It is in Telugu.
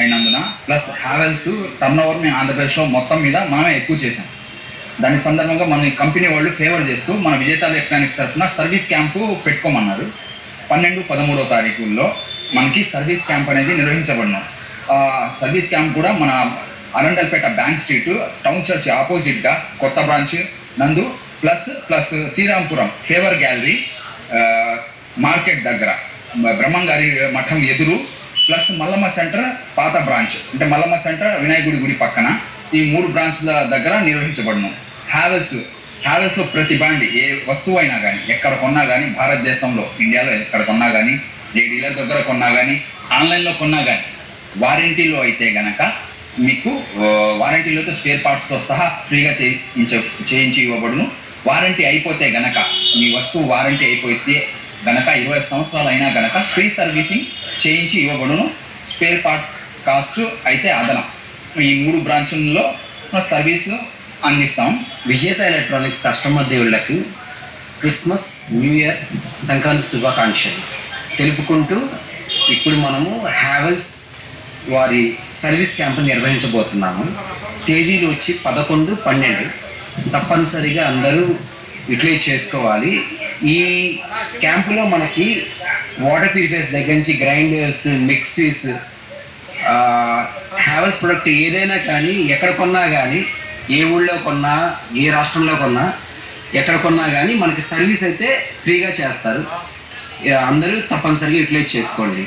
అయినందున ప్లస్ హ్యావెల్స్ టర్న్ ఓవర్ మేము ఆంధ్రప్రదేశ్లో మొత్తం మీద మనమే ఎక్కువ చేసాం. దాని సందర్భంగా మన కంపెనీ వాళ్ళు ఫేవర్ చేస్తూ మన విజేత ఎలక్ట్రానిక్స్ తరఫున సర్వీస్ క్యాంపు పెట్టుకోమన్నారు. 12-13 తారీఖుల్లో మనకి సర్వీస్ క్యాంప్ అనేది నిర్వహించబడినాం. సర్వీస్ క్యాంప్ కూడా మన Arundelpet bank street town church ఆపోజిట్గా కొత్త బ్రాంచ్ నందు plus Srirampuram favour gallery market దగ్గర బ్రహ్మంగారి మఠం ఎదురు ప్లస్ మల్లమ్మ సెంటర్ పాత బ్రాంచ్ అంటే మల్లమ్మ సెంటర్ వినాయకుడి గుడి పక్కన ఈ 3 బ్రాంచ్ల దగ్గర నిర్వహించబడను. హ్యావెల్స్లో ప్రతి బ్రాండ్ ఏ వస్తువు అయినా కానీ ఎక్కడ కొన్నా కానీ భారతదేశంలో ఇండియాలో ఎక్కడ కొన్నా కానీ ఏ డీలర్ దగ్గర కొన్నా కానీ ఆన్లైన్లో కొన్నా కానీ వారంటీలో అయితే గనక మీకు వారంటీలతో స్పేర్ పార్ట్స్తో సహా ఫ్రీగా చేయించి ఇవ్వబడును. వారంటీ అయిపోతే గనక మీ వస్తువు వారంటీ అయిపోతే గనక 20 సంవత్సరాలు అయినా గనక ఫ్రీ సర్వీసింగ్ చేయించి ఇవ్వబడును. స్పేర్ పార్ట్ కాస్ట్ అయితే అదనం. ఈ 3 బ్రాంచుల్లో సర్వీసు అందిస్తాం. విజేత ఎలక్ట్రానిక్స్ కస్టమర్ దేవుళ్ళకి క్రిస్మస్, న్యూ ఇయర్, సంక్రాంతి శుభాకాంక్షలు తెలుపుకుంటూ ఇప్పుడు మనము హ్యావెల్స్ వారి సర్వీస్ క్యాంపు నిర్వహించబోతున్నాము. తేదీలు వచ్చి 11, 12 తప్పనిసరిగా అందరూ యూటిలైజ్ చేసుకోవాలి. ఈ క్యాంపులో మనకి వాటర్ ప్యూరిఫైర్స్ దగ్గర నుంచి గ్రైండర్స్, మిక్సీస్, హ్యావెల్స్ ప్రొడక్ట్ ఏదైనా కానీ ఎక్కడ కొన్నా కానీ ఏ ఊళ్ళో కొన్నా ఏ రాష్ట్రంలో కొన్నా ఎక్కడ కొన్నా కానీ మనకి సర్వీస్ అయితే ఫ్రీగా చేస్తారు. అందరూ తప్పనిసరిగా యూటిలైజ్ చేసుకోండి.